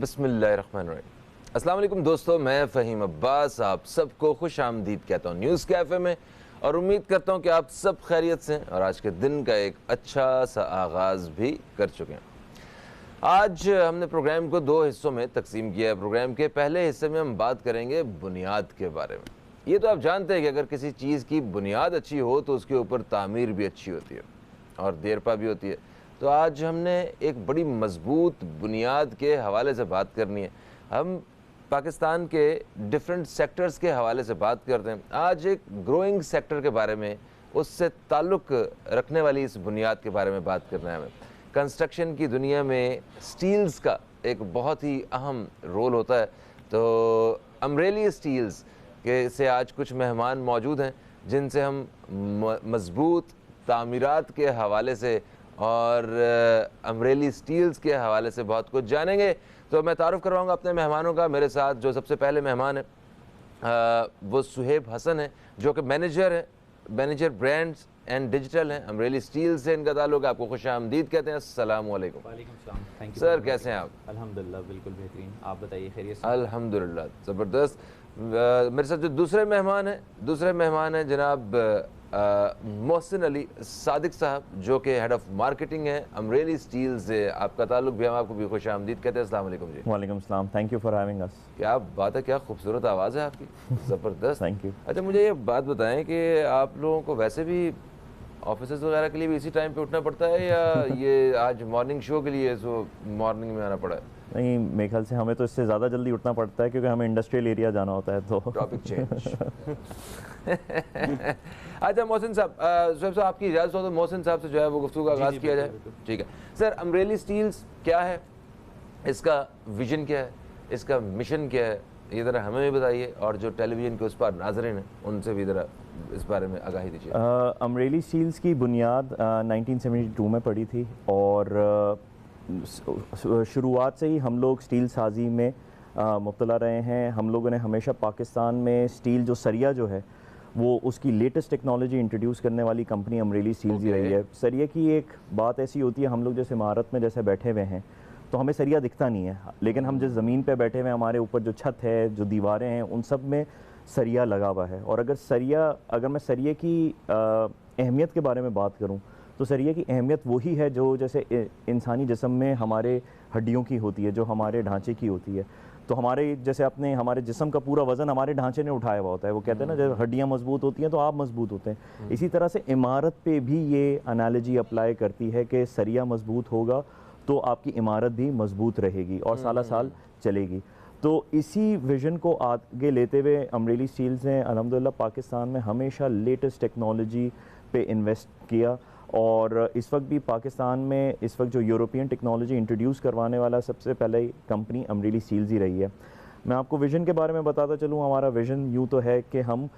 बिस्मिल्लाहिर्रहमानिर्रहीम। अस्सलाम वालेकुम दोस्तों, मैं फ़हीम अब्बास आप सबको खुश आमदीद कहता हूँ न्यूज़ कैफ़े में, और उम्मीद करता हूँ कि आप सब खैरियत से हैं और आज के दिन का एक अच्छा सा आगाज़ भी कर चुके हैं। आज हमने प्रोग्राम को दो हिस्सों में तकसीम किया है। प्रोग्राम के पहले हिस्से में हम बात करेंगे बुनियाद के बारे में। ये तो आप जानते हैं कि अगर किसी चीज़ की बुनियाद अच्छी हो तो उसके ऊपर तामीर भी अच्छी होती है और देरपा भी होती है। तो आज हमने एक बड़ी मजबूत बुनियाद के हवाले से बात करनी है। हम पाकिस्तान के डिफरेंट सेक्टर्स के हवाले से बात करते हैं। आज एक ग्रोइंग सेक्टर के बारे में, उससे ताल्लुक़ रखने वाली इस बुनियाद के बारे में बात करना है हमें। कंस्ट्रक्शन की दुनिया में स्टील्स का एक बहुत ही अहम रोल होता है। तो अमरेली स्टील्स के से आज कुछ मेहमान मौजूद हैं जिनसे हम मजबूत तामीरात के हवाले से और अमरेली स्टील्स के हवाले से बहुत कुछ जानेंगे। तो मैं तारुफ़ करवाऊँगा अपने मेहमानों का। मेरे साथ जो सबसे पहले मेहमान है वो सुहेब हसन है, जो कि मैनेजर ब्रांड्स एंड डिजिटल हैं अमरेली स्टील से। इनका ताल्लुक, आपको खुश आमदीद कहते हैं। अस्सलाम वालेकुम। वालेकुम सलाम। थैंक यू सर, कैसे हैं आप? अल्हम्दुलिल्लाह बिल्कुल बेहतरीन, आप बताइए खैरियत से? अल्हम्दुलिल्लाह ज़बरदस्त। मेरे साथ जो दूसरे मेहमान हैं जनाब मोहसिन अली सादिक साहब, जो कि हेड ऑफ़ मार्केटिंग है अमरेली स्टील से। आपका ताल्लुक भी, हम आपको भी खुश आमदीद कहते हैं। अस्सलाम वालेकुम जी। वालेकुम सलाम, thank you for having us. क्या बात है, क्या खूबसूरत आवाज़ है आपकी, ज़बरदस्त। Thank you. अच्छा, मुझे ये बात बताएं कि आप लोगों को वैसे भी ऑफिस वगैरह के लिए भी इसी टाइम पे उठना पड़ता है या ये आज मॉर्निंग शो के लिए सो मॉर्निंग में आना पड़ा है? नहीं, मेरे ख्याल से हमें तो इससे ज़्यादा जल्दी उठना पड़ता है क्योंकि हमें इंडस्ट्रियल एरिया जाना होता है। तो टॉपिक चेंज। अच्छा मोहसिन साहब, साहब आपकी इजाज़त हो तो मोहसिन साहब से जो है वो गुफ्तगू का आगाज़ किया जाए। ठीक है सर, अमरेली स्टील्स क्या है, इसका विजन क्या है, इसका मिशन क्या है, ये ज़रा हमें भी बताइए और जो टेलीविज़न के उस पर नाज़रीन हैं उनसे भी ज़रा इस बारे में आगाही दीजिए। अमरेली स्टील्स की बुनियाद 1972 में पड़ी थी और शुरुआत से ही हम लोग स्टील साजी में मुब्तला रहे हैं। हम लोगों ने हमेशा पाकिस्तान में स्टील जो सरिया जो है वो उसकी लेटेस्ट टेक्नोलॉजी इंट्रोड्यूस करने वाली कंपनी अमरेली स्टील्स ही रही है। सरिया की एक बात ऐसी होती है, हम लोग जैसे इमारत में जैसे बैठे हुए हैं तो हमें सरिया दिखता नहीं है, लेकिन हम जिस ज़मीन पे बैठे हुए हैं, हमारे ऊपर जो छत है, जो दीवारें हैं, उन सब में सरिया लगा हुआ है। और अगर मैं सरिया की अहमियत के बारे में बात करूं तो सरिया की अहमियत वही है जो जैसे इंसानी जिस्म में हमारे हड्डियों की होती है, जो हमारे ढांचे की होती है। तो हमारे जिस्म का पूरा वज़न हमारे ढांचे ने उठाया हुआ होता है। वो कहते हैं ना, जब हड्डियाँ मजबूत होती हैं तो आप मजबूत होते हैं। इसी तरह से इमारत पे भी ये एनालॉजी अप्लाई करती है कि सरिया मजबूत होगा तो आपकी इमारत भी मजबूत रहेगी और साल साल चलेगी। तो इसी विज़न को आगे लेते हुए अमरेली स्टील्स ने अल्हम्दुलिल्लाह पाकिस्तान में हमेशा लेटेस्ट टेक्नोलॉजी पे इन्वेस्ट किया और इस वक्त भी पाकिस्तान में इस वक्त जो यूरोपियन टेक्नोलॉजी इंट्रोड्यूस करवाने वाला सबसे पहले कंपनी अमरेली स्टील्स ही रही है। मैं आपको विज़न के बारे में बताता चलूँ। हमारा विज़न यूँ तो है कि हम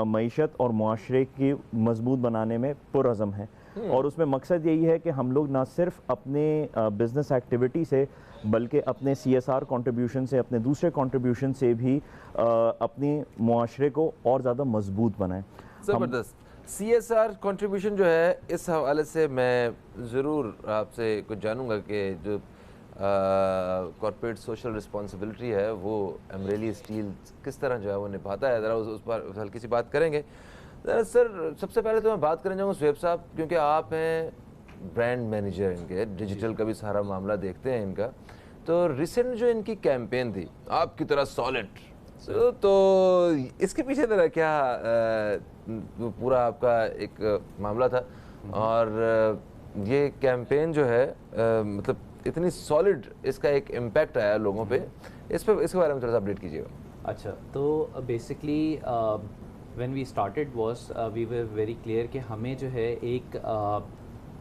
मईशत और मुआशरे की मजबूत बनाने में पुरअज़म हैं और उसमें मकसद यही है कि हम लोग ना सिर्फ अपने बिज़नेस एक्टिविटी से बल्कि अपने CSR कंट्रीब्यूशन से, अपने दूसरे कंट्रीब्यूशन से भी अपनी मुआशरे को और ज़्यादा मजबूत बनाएं। ज़बरदस्त। CSR कंट्रीब्यूशन जो है, इस हवाले से मैं ज़रूर आपसे कुछ जानूंगा कि जो कॉर्पोरेट सोशल रिस्पॉन्सिबिलिटी है वो अमरेली स्टील किस तरह जो है वो निभाता है, ज़रा उस पर हल्की सी बात करेंगे। सर, सबसे पहले तो मैं बात करना चाहूँगा सुहेब साहब, क्योंकि आप हैं ब्रांड मैनेजर इनके, डिजिटल का भी सारा मामला देखते हैं इनका। तो रिसेंट जो इनकी कैंपेन थी आपकी तरह सॉलिड, तो इसके पीछे तरह क्या पूरा आपका एक मामला था और ये कैंपेन जो है मतलब इतनी सॉलिड इसका एक इम्पैक्ट आया लोगों पे, इसके बारे में थोड़ा सा अपडेट कीजिएगा। अच्छा, तो basically when we started was we were very clear कि हमें जो है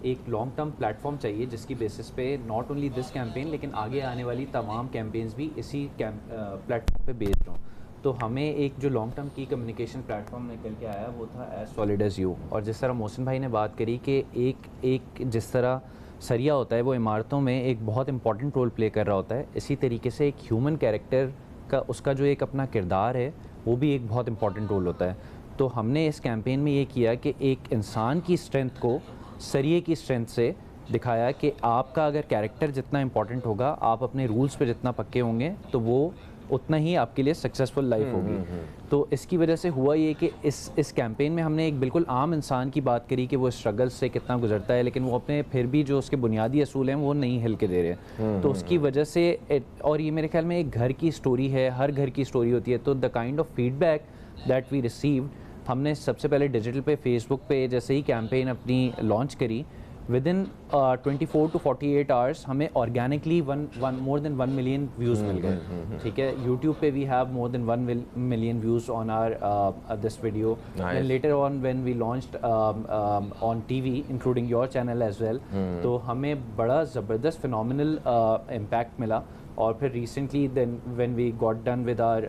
एक लॉन्ग टर्म प्लेटफॉर्म चाहिए जिसकी बेसिस पे नॉट ओनली दिस कैंपेन लेकिन आगे आने वाली तमाम कैंपेन्स भी इसी प्लेटफॉर्म पे बेस्ड हों। तो हमें एक जो लॉन्ग टर्म की कम्युनिकेशन प्लेटफॉर्म निकल के आया वो था एज सॉलिड एज यू। और जिस तरह मोहसिन भाई ने बात करी कि एक जिस तरह सरिया होता है वो इमारतों में एक बहुत इंपॉर्टेंट रोल प्ले कर रहा होता है, इसी तरीके से एक ह्यूमन कैरेक्टर का उसका जो एक अपना किरदार है वो भी एक बहुत इंपॉर्टेंट रोल होता है। तो हमने इस कैंपेन में ये किया कि एक इंसान की स्ट्रेंथ को सरिये की स्ट्रेंथ से दिखाया कि आपका अगर कैरेक्टर जितना इंपॉर्टेंट होगा, आप अपने रूल्स पे जितना पक्के होंगे, तो वो उतना ही आपके लिए सक्सेसफुल लाइफ होगी। तो इसकी वजह से हुआ ये कि इस कैंपेन में हमने एक बिल्कुल आम इंसान की बात करी कि वो स्ट्रगल से कितना गुजरता है, लेकिन वो अपने फिर भी जो उसके बुनियादी असूल हैं वो नहीं हिल के दे रहे। तो उसकी वजह से और ये मेरे ख्याल में एक घर की स्टोरी है, हर घर की स्टोरी होती है। तो the kind of feedback that we received, हमने सबसे पहले डिजिटल पे, फेसबुक पे जैसे ही कैंपेन अपनी लॉन्च करी, विद इन 24 to 48 आवर्स हमें organically more than 1 million views मिल गए। ठीक है, यूट्यूब पे we have more than 1 million views on our this video, and later on when we launched on TV including your channel as well. तो हमें बड़ा ज़बरदस्त फिनोमिनल इम्पैक्ट मिला। और फिर recently then when we got done with our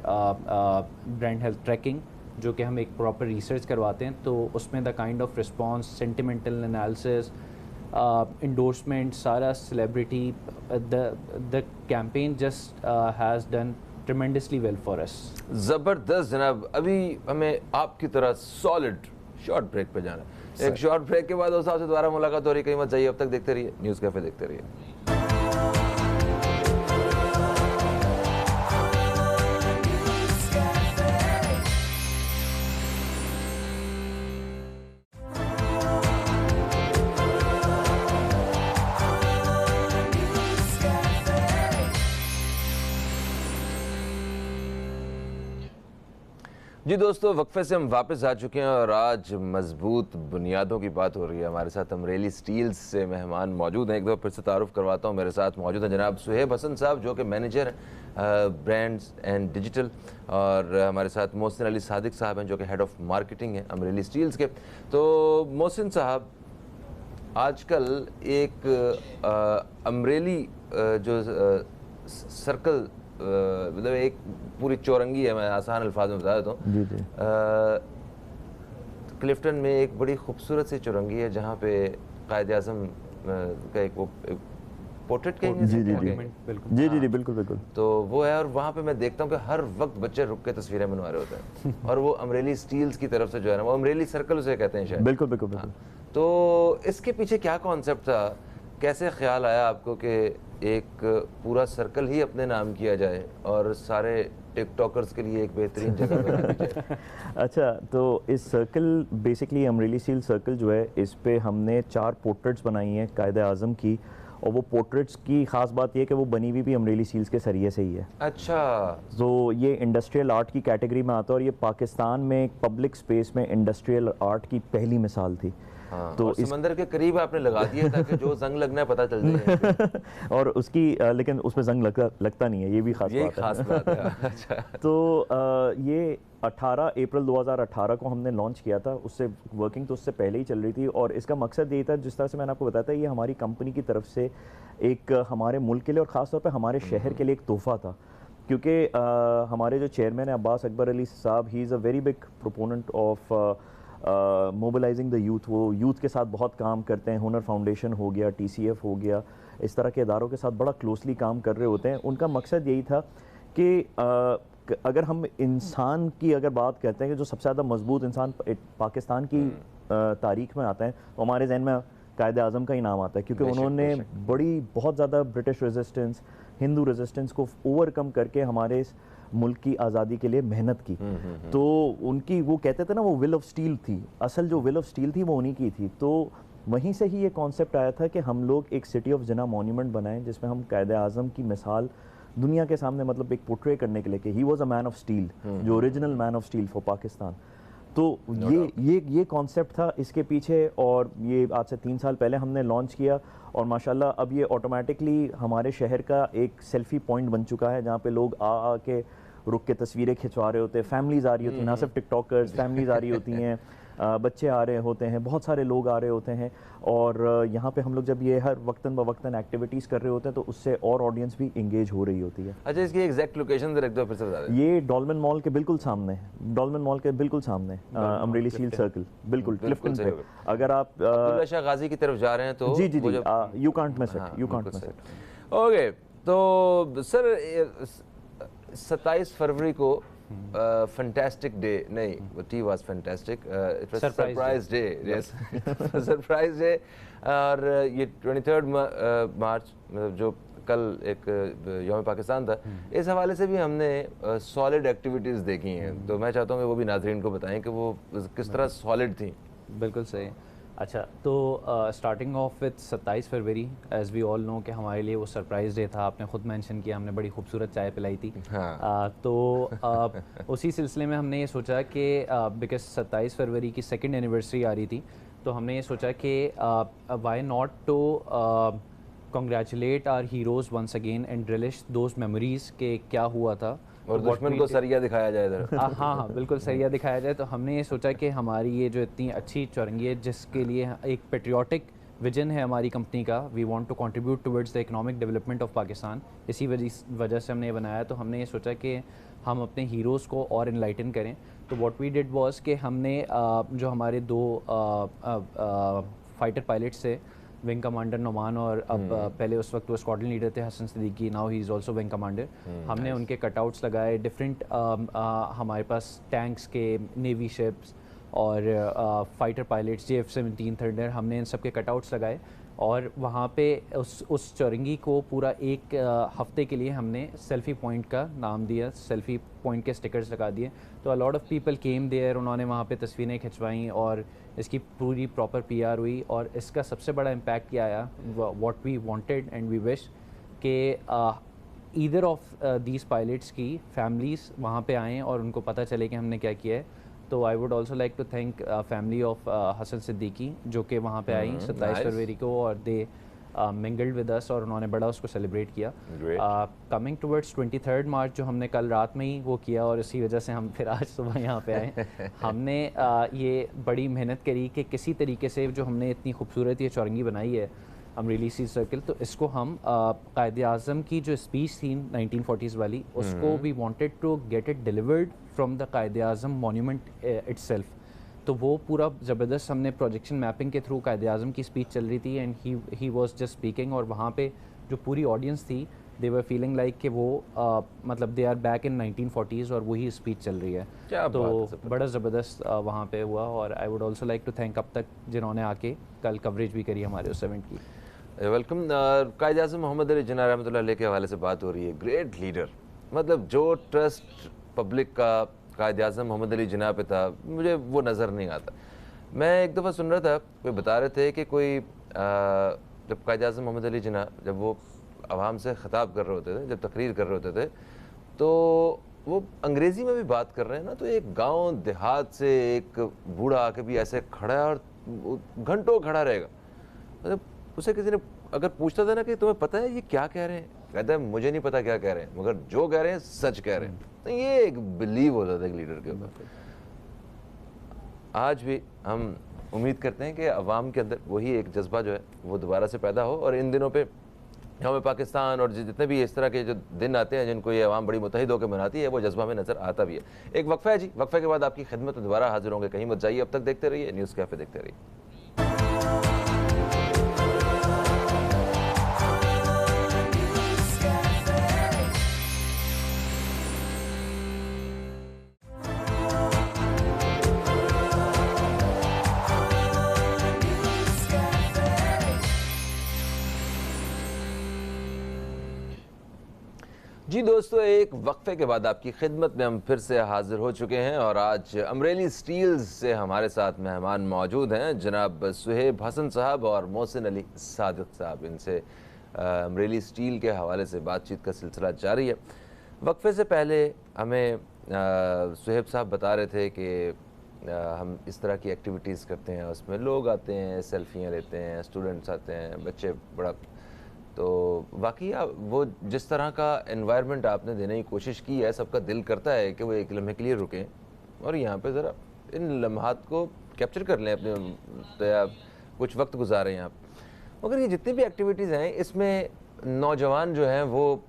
brand health tracking, जो कि हम एक प्रॉपर रिसर्च करवाते हैं, तो उसमें the kind of response, sentimental analysis, endorsement, सारा celebrity, the campaign just has done tremendously well for us. ज़बरदस्त जनाब। अभी हमें आपकी तरह सॉलिड शॉर्ट ब्रेक पे जाना है। एक शॉर्ट ब्रेक के बाद उस हिसाब से दोबारा मुलाकात हो रही, कहीं मत जाइए। अब तक देखते रहिए न्यूज़ कैफे, देखते रहिए। जी दोस्तों, वक्फे से हम वापस आ चुके हैं और आज मजबूत बुनियादों की बात हो रही है। हमारे साथ अमरेली स्टील्स से मेहमान मौजूद हैं। एक दफ़ा फिर से तारुफ करवाता हूँ, मेरे साथ मौजूद हैं जनाब सुहेब हसन साहब, जो कि मैनेजर हैं ब्रांड्स एंड डिजिटल, और हमारे साथ मोहसिन अली सादिक साहब हैं, जो कि हेड ऑफ मार्केटिंग हैं अमरेली स्टील्स के। तो मोहसिन साहब, आजकल एक अमरेली जो सर्कल, मतलब एक पूरी चौरंगी है, मैं आसान अल्फाज में बता देता हूँ। क्लिफ्टन में एक बड़ी खूबसूरत सी चौरंगी है जहाँ पे कायद आज़म का एक वो पोर्ट्रेट कहेंगे। जी बिल्कुल बिल्कुल। तो वो है, और वहाँ पे मैं देखता हूँ कि हर वक्त बच्चे रुक के तस्वीरें बनवा रहे होते हैं और वो अमरेली स्टील्स की तरफ से जो है ना, वो अमरेली सर्कल उसे कहते हैं शायद। बिल्कुल बिल्कुल बिल्कुल। तो इसके पीछे क्या कॉन्सेप्ट था, कैसे ख्याल आया आपको कि एक पूरा सर्कल ही अपने नाम किया जाए और सारे टिकटॉकर्स के लिए एक बेहतरीन जगह बना दी जाए? अच्छा, तो इस circle basically Amreli steel circle जो है, इस पे हमने 4 पोर्ट्रेट्स बनाई हैं कायद आज़म की, और वो पोर्ट्रेट्स की ख़ास बात ये कि वो बनी हुई भी अमरेली स्टील्स के सरिये से ही है। अच्छा। तो ये इंडस्ट्रियल आर्ट की कैटेगरी में आता है, और ये पाकिस्तान में पब्लिक स्पेस में इंडस्ट्रियल आर्ट की पहली मिसाल थी। हाँ, तो समंदर के करीब आपने लगा दिया ताकि जो जंग लगना है पता चल जाए। और उसकी लेकिन उसमें जंग लगता नहीं है, ये भी खास बात है। अच्छा। तो ये 18 अप्रैल 2018 को हमने लॉन्च किया था। उससे वर्किंग तो उससे पहले ही चल रही थी, और इसका मकसद ये था, जिस तरह से मैंने आपको बताया था, ये हमारी कंपनी की तरफ से एक हमारे मुल्क के लिए और ख़ास तौर पे हमारे शहर के लिए एक तोहफ़ा था। क्योंकि हमारे जो चेयरमैन है अब्बास अकबर अली साहब, he is a very big proponent of mobilising the youth. वो यूथ के साथ बहुत काम करते हैं, हुनर फाउंडेशन हो गया, TCF हो गया, इस तरह के इदारों के साथ बड़ा क्लोजली काम कर रहे होते हैं। उनका मकसद यही था कि अगर हम इंसान की अगर बात करते हैं कि जो सबसे ज़्यादा मजबूत इंसान पाकिस्तान की तारीख में आता है, तो हमारे जहन में कायद आज़म का ही नाम आता है, क्योंकि उन्होंने बहुत ज़्यादा ब्रिटिश रेजिस्टेंस, हिंदू रेजिस्टेंस को ओवरकम करके हमारे इस मुल्क की आज़ादी के लिए मेहनत की। तो उनकी, वो कहते थे ना, वो विल ऑफ स्टील थी, असल जो विल ऑफ स्टील थी वो उन्हीं की थी। तो वहीं से ही ये कॉन्सेप्ट आया था कि हम लोग एक सिटी ऑफ जिना मॉन्यूमेंट बनाएं, जिसमें हम कायद आज़म की मिसाल दुनिया के सामने, मतलब एक पोर्ट्रे करने के लिए कि he was a man of steel, जो original man of steel for Pakistan. तो ये कॉन्सेप्ट था इसके पीछे, और ये आज से 3 साल पहले हमने लॉन्च किया, और माशाल्लाह अब ये ऑटोमेटिकली हमारे शहर का एक सेल्फी पॉइंट बन चुका है, जहाँ पे लोग आ के रुक के तस्वीरें खिंचवा रहे होते हैं। फैमिलीज़ आ रही होती हैं, ना सिर्फ टिकटॉकर्स, फैमिलीज़ आ रही होती हैं, बच्चे आ रहे होते हैं, बहुत सारे लोग आ रहे होते हैं। और यहाँ पे हम लोग जब ये हर वक्तन ब वक्तन एक्टिविटीज़ कर रहे होते हैं, तो उससे और ऑडियंस भी इंगेज हो रही होती है। अच्छा, इसकी एग्जैक्ट लोकेशन फिर से बता दें। ये डॉल्मेन मॉल के बिल्कुल सामने, डॉल्मेन मॉल के बिल्कुल सामने अमरेली स्टील सर्कल, बिल्कुल क्लिफ्टन पे। अगर आप अब्दुल्ला शाह गाजी की तरफ जा रहे हैं तो जी you can't miss it, you can't miss it. Okay, तो सर 27 फरवरी को फैंटास्टिक डे नहीं, वो टी was fantastic, it was Surprise surprise day, yes surprise day. और ये 23 मार्च मतलब जो कल एक यौम पाकिस्तान था, इस हवाले से भी हमने सॉलिड एक्टिविटीज़ देखी हैं, तो मैं चाहता हूँ कि वो भी नाज़रीन को बताएं कि वो किस तरह सॉलिड थी। बिल्कुल सही। अच्छा, तो starting off with 27 February, as we all know कि हमारे लिए वो सरप्राइज़ डे था। आपने ख़ुद मेंशन किया, हमने बड़ी खूबसूरत चाय पिलाई थी। हाँ। तो उसी सिलसिले में हमने ये सोचा कि बिकॉज 27 फरवरी की सेकंड एनिवर्सरी आ रही थी, तो हमने ये सोचा कि why not to congratulate our heroes once again and relish those memories के क्या हुआ था और दुश्मन को सरिया दिखाया जाए इधर। हाँ हाँ बिल्कुल सरिया दिखाया जाए। तो हमने ये सोचा कि हमारी ये जो इतनी अच्छी चौरंगी है, जिसके लिए एक पेट्रियाटिक विजन है हमारी कंपनी का, we want to contribute towards the economic development of Pakistan, इसी वजह से हमने ये बनाया। तो हमने ये सोचा कि हम अपने हीरोज़ को और इनलाइटन करें। तो व्हाट वी डिड वाज कि हमने जो हमारे दो फाइटर पायलट्स थे, विंग कमांडर नोमान और अब पहले उस वक्त वो स्क्वाड्रन लीडर थे Hasan Siddiqui, now he is also wing commander. हमने उनके कटआउट्स लगाए, डिफरेंट हमारे पास टैंक्स के, नेवी शिप्स और फाइटर पायलट्स, JF-17 थंडर, हमने इन सब के कटआउट्स लगाए। और वहाँ पे उस चौरंगी को पूरा एक हफ्ते के लिए हमने सेल्फ़ी पॉइंट का नाम दिया, सेल्फ़ी पॉइंट के स्टिकर्स लगा दिए। तो a lot of people came there, उन्होंने वहाँ पे तस्वीरें खिंचवाईं और इसकी पूरी प्रॉपर PR हुई। और इसका सबसे बड़ा इम्पैक्ट क्या आया, what we wanted and we wish कि ईदर ऑफ दीज पायलट्स की फैमिलीज़ वहाँ पे आएँ और उनको पता चले कि हमने क्या किया है। तो I would also like to thank family of Hasan Siddiqui, जो कि वहाँ पे आई 27 फरवरी को, और दे मिंगल्ड विद अस और उन्होंने बड़ा उसको सेलिब्रेट किया। कमिंग टुवर्ड्स 23 मार्च जो हमने कल रात में ही वो किया, और इसी वजह से हम फिर आज सुबह यहाँ पे आए। हमने ये बड़ी मेहनत करी कि किसी तरीके से जो हमने इतनी खूबसूरत ये चौरंगी बनाई है अमरेली सी सर्किल, तो इसको हम कायद-ए-आज़म की जो स्पीच थी 1940s वाली, उसको we wanted to get it delivered from the Quaid-e-Azam monument itself. तो वो पूरा ज़बरदस्त हमने प्रोजेक्शन मैपिंग के थ्रू कायद-ए-आज़म की स्पीच चल रही थी and he was just speaking, और वहाँ पे जो पूरी ऑडियंस थी दे वर फीलिंग लाइक कि वो मतलब they are back in 1940s और वही स्पीच चल रही है। तो बड़ा ज़बरदस्त वहाँ पे हुआ। और I would also like to thank अब तक जिन्होंने आके कल कवरेज भी करी हमारे उस इवेंट की। वेलकम। कायद-ए-आज़म मोहम्मद अली जिन्ना रहमतुल्लाह अलैह के हवाले से बात हो रही है। ग्रेट लीडर, मतलब जो ट्रस्ट पब्लिक का कायद-ए-आज़म मोहम्मद अली जिन्ना पे था, मुझे वो नज़र नहीं आता। मैं एक दफ़ा सुन रहा था, कोई बता रहे थे कि कोई जब कायद-ए-आज़म मोहम्मद अली जिन्ना जब वो आवाम से ख़िताब कर रहे होते थे, जब तकरीर कर रहे होते थे, तो वो अंग्रेज़ी में भी बात कर रहे हैं ना, तो एक गाँव देहात से एक बूढ़ा आके भी ऐसे खड़ा है और घंटों खड़ा रहेगा। मतलब उसे किसी ने अगर पूछता था ना कि तुम्हें पता है ये क्या कह रहे हैं, कहता है मुझे नहीं पता क्या कह रहे हैं, मगर जो कह रहे हैं सच कह रहे हैं। तो ये एक बिलीव होता था एक लीडर के ऊपर। आज भी हम उम्मीद करते हैं कि अवाम के अंदर वही एक जज्बा जो है वो दोबारा से पैदा हो, और इन दिनों पे हमें पाकिस्तान और जितने भी इस तरह के जो दिन आते हैं जिनको ये अवाम बड़ी मुतहिद होकर मनाती है, वो जज्बा में नज़र आता भी है। एक वक्फा है जी, वक्फे के बाद आपकी खिदमत में दोबारा हाजिर होंगे, कहीं मत जाइए। अब तक देखते रहिए न्यूज़ कैफ़े, देखते रहिए। जी दोस्तों, एक वक्फे के बाद आपकी खिदमत में हम फिर से हाजिर हो चुके हैं, और आज अमरेली स्टील्स से हमारे साथ मेहमान मौजूद हैं, जनाब सुहेब हसन साहब और मोहसिन अली सादिक साहब। इनसे अमरेली स्टील के हवाले से बातचीत का सिलसिला जारी है। वक्फे से पहले हमें सुहेब साहब बता रहे थे कि हम इस तरह की एक्टिविटीज़ करते हैं, उसमें लोग आते हैं, सेल्फियाँ लेते हैं, स्टूडेंट्स आते हैं, बच्चे, बड़ा। तो वाकई वो जिस तरह का एनवायरनमेंट आपने देने की कोशिश की है, सबका दिल करता है कि वो एक लम्हे के लिए रुकें और यहाँ पे ज़रा इन लम्हात को कैप्चर कर लें अपने, तो या कुछ वक्त गुजारें यहाँ। मगर ये जितनी भी एक्टिविटीज़ हैं, इसमें नौजवान जो हैं वो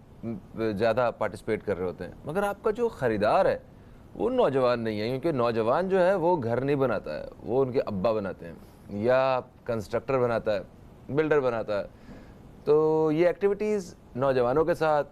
ज़्यादा पार्टिसिपेट कर रहे होते हैं, मगर आपका जो ख़रीदार है वो नौजवान नहीं है, क्योंकि नौजवान जो है वो घर नहीं बनाता है, वो उनके अब्बा बनाते हैं या कंस्ट्रक्टर बनाता है, बिल्डर बनाता है। तो ये एक्टिविटीज़ नौजवानों के साथ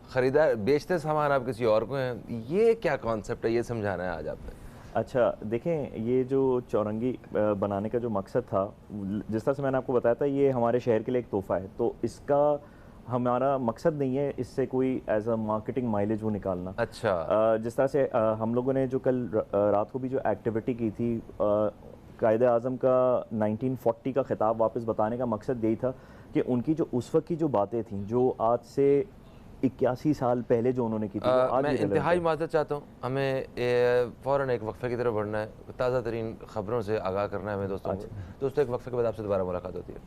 खरीदार बेचते सामान आप किसी और को हैं, ये क्या कॉन्सेप्ट है, ये समझाना है आज आपने। अच्छा देखें, ये जो चौरंगी बनाने का जो मकसद था, जिस तरह से मैंने आपको बताया था, ये हमारे शहर के लिए एक तोहफ़ा है। तो इसका हमारा मकसद नहीं है इससे कोई एज अ मार्केटिंग माइलेज वो निकालना। अच्छा। जिस तरह से हम लोगों ने जो कल रात को भी जो एक्टिविटी की थी, कायदे आज़म का 1940 का खिताब वापस बताने का मकसद यही था कि उनकी जो उस वक्त की जो बातें थी, जो आज से 81 साल पहले जो उन्होंने की थी, वो आज मैं भी relevant इंतहाई है। माजरत चाहता हूँ, हमें फ़ौरन एक वक्फे की तरफ बढ़ना है, ताज़ा तरीन ख़बरों से आगाह करना है हमें दोस्तों को। दोस्तों एक वक्फे के बाद आपसे दोबारा मुलाकात होती है।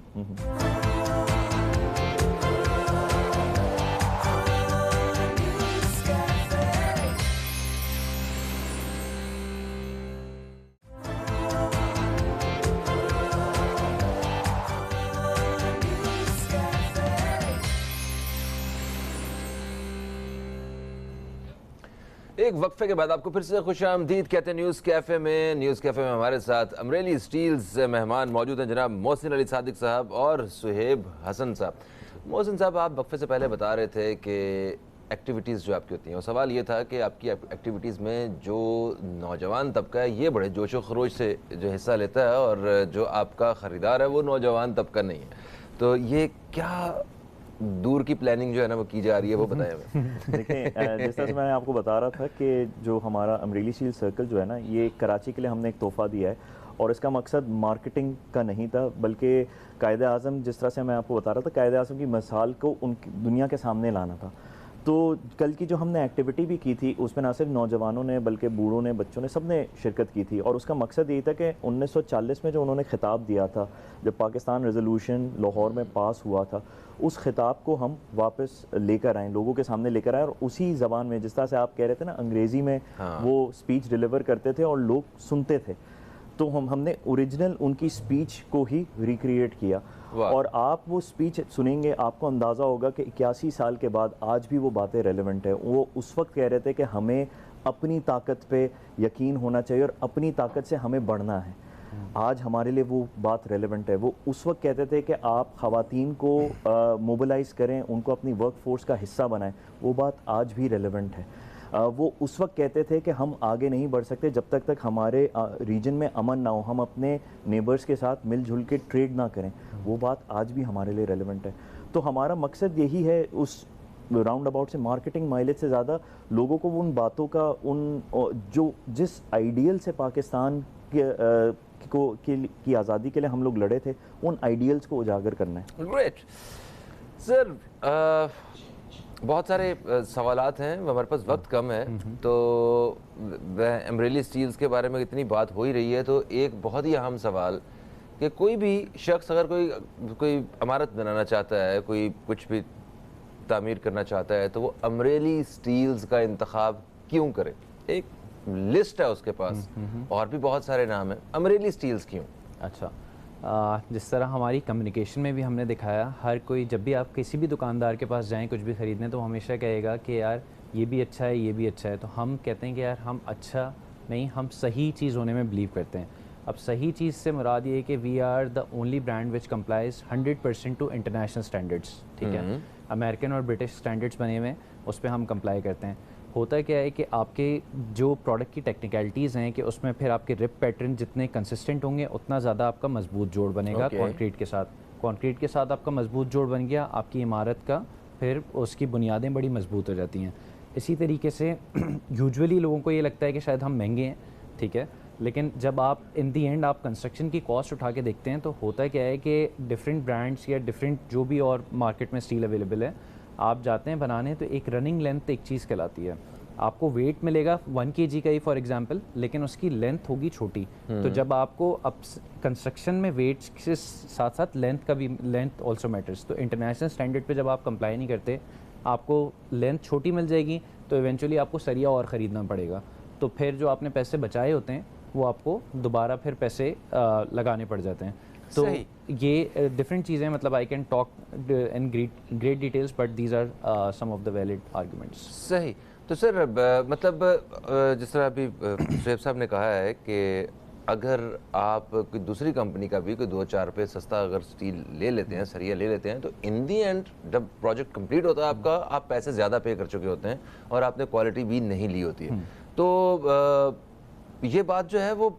एक वक्फे के बाद आपको फिर से खुशामदीद कहते हैं न्यूज़ कैफ़े में। न्यूज़ कैफ़े में हमारे साथ अमरेली स्टील्स से मेहमान मौजूद हैं, जनाब मोहसिन अली सादिक साहब और सुहेब हसन साहब। मोहसिन साहब, आप वक्फे से पहले बता रहे थे कि एक्टिविटीज़ जो आपकी होती हैं, और सवाल ये था कि आपकी एक्टिविटीज़ में जो नौजवान तबका है ये बड़े जोश व खरोश से जो हिस्सा लेता है, और जो आपका ख़रीदार है वो नौजवान तबका नहीं है। तो ये क्या दूर की प्लानिंग जो है ना वो की जा रही है, वो बताएं हमें। देखिए, जिस तरह से मैं आपको बता रहा था कि जो हमारा अमरेली स्टील सर्कल जो है ना, ये कराची के लिए हमने एक तोहफ़ा दिया है, और इसका मकसद मार्केटिंग का नहीं था, बल्कि कायदे आज़म, जिस तरह से मैं आपको बता रहा था, कायदे आज़म की मिसाल को उनकी दुनिया के सामने लाना था। तो कल की जो हमने एक्टिविटी भी की थी, उसमें ना सिर्फ नौजवानों ने बल्कि बूढ़ों ने, बच्चों ने, सब ने शिरकत की थी। और उसका मकसद यही था कि 1940 में जो उन्होंने खिताब दिया था, जब पाकिस्तान रेजोल्यूशन लाहौर में पास हुआ था, उस खिताब को हम वापस लेकर आएँ, लोगों के सामने लेकर आए, और उसी ज़बान में, जिस तरह से आप कह रहे थे ना, अंग्रेज़ी में वो स्पीच डिलीवर करते थे और लोग सुनते थे, तो हमने ओरिजिनल उनकी स्पीच को ही रिक्रिएट किया। और आप वो स्पीच सुनेंगे, आपको अंदाज़ा होगा कि 81 साल के बाद आज भी वो बातें रेलेवेंट है। वो उस वक्त कह रहे थे कि हमें अपनी ताकत पे यकीन होना चाहिए और अपनी ताकत से हमें बढ़ना है। आज हमारे लिए वो बात रेलेवेंट है। वो उस वक्त कहते थे कि आप ख़वातीन को मोबिलाइज़ करें, उनको अपनी वर्क फोर्स का हिस्सा बनाएं। वो बात आज भी रेलेवेंट है। वो उस वक्त कहते थे कि हम आगे नहीं बढ़ सकते जब तक हमारे रीजन में अमन ना हो, हम अपने नेबर्स के साथ मिलजुल के ट्रेड ना करें। वो बात आज भी हमारे लिए रेलेवेंट है। तो हमारा मकसद यही है, उस राउंड अबाउट से मार्केटिंग माइलेज से ज़्यादा लोगों को उन बातों का, उन जो जिस आइडियल से पाकिस्तान की आज़ादी के लिए हम लोग लड़े थे, उन आइडियल्स को उजागर करना है। ग्रेट सर, बहुत सारे सवालात हैं, हमारे पास वक्त कम है, तो अमरेली स्टील्स के बारे में इतनी बात हो ही रही है, तो एक बहुत ही अहम सवाल कि कोई भी शख्स अगर कोई इमारत बनाना चाहता है, कोई कुछ भी तामीर करना चाहता है, तो वो अमरेली स्टील्स का इंतखाब क्यों करे? एक लिस्ट है उसके पास और भी बहुत सारे नाम हैं, अमरेली स्टील्स क्यों? अच्छा, जिस तरह हमारी कम्युनिकेशन में भी हमने दिखाया, हर कोई जब भी आप किसी भी दुकानदार के पास जाएं कुछ भी ख़रीदने, तो हमेशा कहेगा कि यार ये भी अच्छा है, ये भी अच्छा है। तो हम कहते हैं कि यार हम अच्छा नहीं, हम सही चीज़ होने में बिलीव करते हैं। अब सही चीज़ से मुराद ये है कि we are the only brand which complies 100% to international standards. ठीक है, अमेरिकन और ब्रिटिश स्टैंडर्ड्स बने हुए हैं, उस पर हम कंप्लाई करते हैं। होता क्या है कि आपके जो प्रोडक्ट की टेक्निकलिटीज़ हैं कि उसमें फिर आपके रिप पैटर्न जितने कंसिस्टेंट होंगे उतना ज़्यादा आपका मजबूत जोड़ बनेगा। कंक्रीट के साथ आपका मजबूत जोड़ बन गया, आपकी इमारत का फिर उसकी बुनियादें बड़ी मजबूत हो जाती हैं। इसी तरीके से यूजुअली लोगों को ये लगता है कि शायद हम महंगे हैं, ठीक है, लेकिन जब आप इन दी एंड आप कंस्ट्रक्शन की कॉस्ट उठा के देखते हैं तो होता क्या है कि डिफरेंट ब्रांड्स या डिफरेंट जो भी और मार्केट में स्टील अवेलेबल है, आप जाते हैं बनाने तो एक रनिंग लेंथ एक चीज़ कहलाती है। आपको वेट मिलेगा 1 kg का ही फॉर एग्जांपल, लेकिन उसकी लेंथ होगी छोटी। तो जब आपको अब कंस्ट्रक्शन में वेट के साथ साथ लेंथ का भी, लेंथ ऑल्सो मैटर्स। तो इंटरनेशनल स्टैंडर्ड पे जब आप कंप्लाई नहीं करते, आपको लेंथ छोटी मिल जाएगी, तो इवेंचुअली आपको सरिया और ख़रीदना पड़ेगा। तो फिर जो आपने पैसे बचाए होते हैं वो आपको दोबारा फिर पैसे लगाने पड़ जाते हैं। तो ये डिफरेंट चीज़ें, मतलब I can talk in great details, but these are some of the valid arguments. सही। तो सर मतलब जिस तरह अभी सुहेब साहब ने कहा है कि अगर आप कोई दूसरी कंपनी का भी कोई 2-4 रुपये सस्ता अगर स्टील ले लेते हैं, सरिया ले लेते हैं, तो इन दी एंड जब प्रोजेक्ट कंप्लीट होता है आपका, आप पैसे ज़्यादा पे कर चुके होते हैं और आपने क्वालिटी भी नहीं ली होती है। तो ये बात जो है वो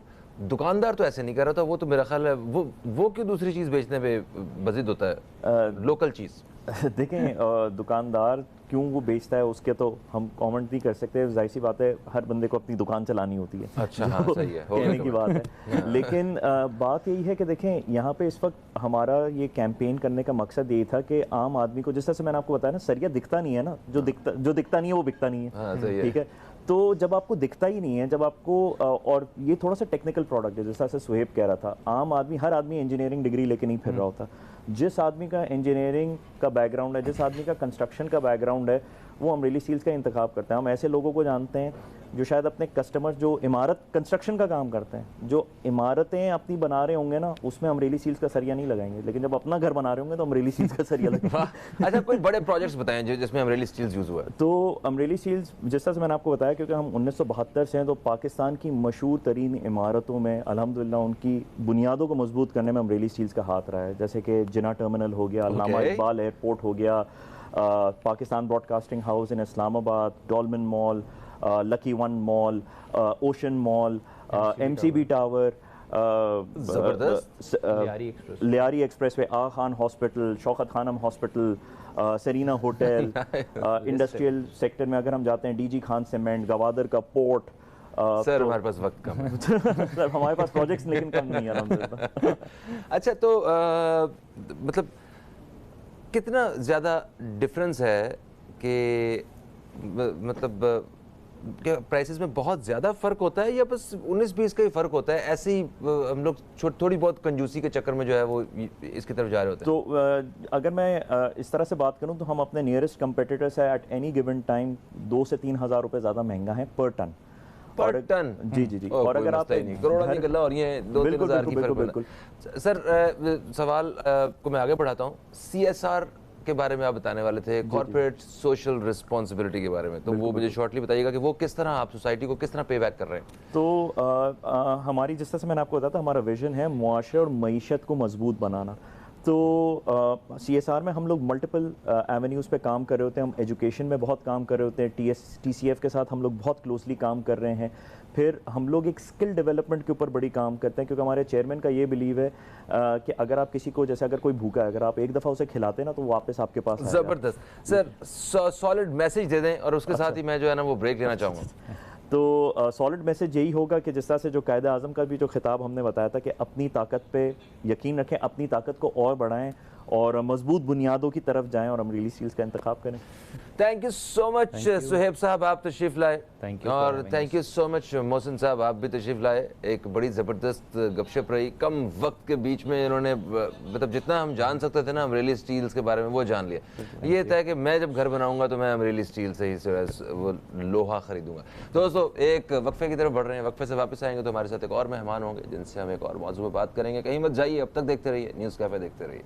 दुकानदार तो ऐसे नहीं कर रहा था, वो तो मेरा ख्याल है वो क्यों दूसरी चीज़ बेचने पे बजिद होता है, लोकल चीज़। देखें दुकानदार क्यों वो बेचता है उसके तो हम कमेंट नहीं कर सकते, जाहिर सी बात है हर बंदे को अपनी दुकान चलानी होती है। अच्छा, हाँ, सही है, कहने की बात है। लेकिन बात यही है कि देखें यहाँ पे इस वक्त हमारा ये कैंपेन करने का मकसद यही था कि आम आदमी को, जिस तरह से मैंने आपको बताया ना, सरिया दिखता नहीं है ना, जो दिखता नहीं है वो बिकता नहीं हाँ, है, सही है। ठीक है। तो जब आपको दिखता ही नहीं है, जब आपको और ये थोड़ा सा टेक्निकल प्रोडक्ट है, जैसा से सुहेब कह रहा था, आम आदमी, हर आदमी इंजीनियरिंग डिग्री लेके नहीं फिर रहा होता। जिस आदमी का इंजीनियरिंग का बैकग्राउंड है, जिस आदमी का कंस्ट्रक्शन का बैकग्राउंड है, वो अमरेली स्टील्स का इंतखाब करता है। हम ऐसे लोगों को जानते हैं जो शायद अपने कस्टमर, जो इमारत कंस्ट्रक्शन का काम करते हैं, जो इमारतें अपनी बना रहे होंगे ना, उसमें अमरेली स्टील्स का सरिया नहीं लगाएंगे, लेकिन जब अपना घर बना रहे होंगे तो अमरेली स्टील्स का सरिया लगाएंगे। अच्छा, कोई बड़े प्रोजेक्ट्स बताएं जो जिसमें अमरेली स्टील्स यूज़ हुआ है। तो अमरेली स्टील्स, जिस तरह से मैंने आपको बताया, क्योंकि हम 1972 से हैं, तो पाकिस्तान की मशहूर तरीन इमारतों में अल्हम्दुलिल्लाह उनकी बुनियादों को मजबूत करने में अमरेली स्टील्स का हाथ रहा है। जैसे कि जिना टर्मिनल हो गया, अल्लामा इकबाल एयरपोर्ट हो गया, Pakistan broadcasting house in Islamabad, Dolmen mall, lucky one mall, ocean mall, MCB tower, Lyari expressway, आ Khan hospital, Shaukat Khanum hospital, Serena hotel, industrial sector में अगर हम जाते हैं, DG खान सीमेंट, गवादर का पोर्ट। सर हमारे पास वक्त कम है। सर हमारे पास प्रोजेक्ट्स लेकिन कम नहीं है अल्हम्दुलिल्लाह। अच्छा, तो मतलब कितना ज़्यादा डिफरेंस है कि मतलब क्या प्राइसेस में बहुत ज़्यादा फ़र्क होता है, या बस 19-20 का ही फ़र्क होता है? ऐसे ही हम लोग थोड़ी बहुत कंजूसी के चक्कर में जो है वो इसकी तरफ जा रहे होते हैं। तो अगर मैं इस तरह से बात करूं तो हम अपने नियरेस्ट कंपेटिटर से एट एनी गिवन टाइम 2 से 3 हज़ार रुपये ज़्यादा महंगा है पर टन। पर टन? जी। और अगर आप करोड़ नहीं गल्ला, और ये 2-3 हज़ार की फर्क बिल्कुल। सर सवाल को मैं आगे बढ़ाता हूँ। CSR के बारे में आप बताने वाले थे, कॉर्पोरेट सोशल रिस्पॉन्सिबिलिटी के बारे में, तो वो मुझे शॉर्टली बताइएगा कि वो किस तरह आप सोसाइटी को किस तरह पे बैक कर रहे हैं। तो हमारी, जिस तरह से मैंने आपको बताया था, हमारा विजन है मुआशरे और मईशत को मजबूत बनाना। तो CSR में हम लोग मल्टीपल एवेन्यूज़ पे काम कर रहे होते हैं। हम एजुकेशन में बहुत काम कर रहे होते हैं, TCF के साथ हम लोग बहुत क्लोजली काम कर रहे हैं। फिर हम लोग एक स्किल डेवलपमेंट के ऊपर बड़ी काम करते हैं, क्योंकि हमारे चेयरमैन का ये बिलीव है कि अगर आप किसी को, जैसे अगर कोई भूखा है, अगर आप एक दफ़ा उसे खिलाते हैं ना, तो वापस आपके पास आएगा। ज़बरदस्त सर, सॉलिड मैसेज दे दें, और उसके साथ ही मैं जो है ना वो ब्रेक लेना चाहूँगा। तो सॉलिड मैसेज यही होगा कि जिस तरह से जो कायदे आज़म का भी जो खिताब हमने बताया था कि अपनी ताकत पे यकीन रखें, अपनी ताकत को और बढ़ाएं और मजबूत बुनियादों की तरफ जाएं और अमरेली स्टील्स का इंतखाब करें। Thank you so much Suhaib साहब, आप तशरीफ लाए। Thank you. और thank you so much Mohsin साहब, आप भी तशरीफ लाए। एक बड़ी ज़बरदस्त गपशप रही, कम वक्त के बीच में इन्होंने मतलब जितना हम जान सकते थे ना अमरेली स्टील्स के बारे में वो जान लिया। ये तय कि मैं जब घर बनाऊंगा तो मैं अमरेली स्टील से ही वो लोहा खरीदूंगा। दोस्तों, एक वक्फे की तरफ बढ़ रहे हैं, वक्फे से वापस आएंगे तो हमारे साथ एक और मेहमान होंगे जिनसे हम एक और मौजूद में बात करेंगे। कहीं मत जाइए, अब तक देखते रहिए न्यूज़ कैफ़े, देखते रहिए।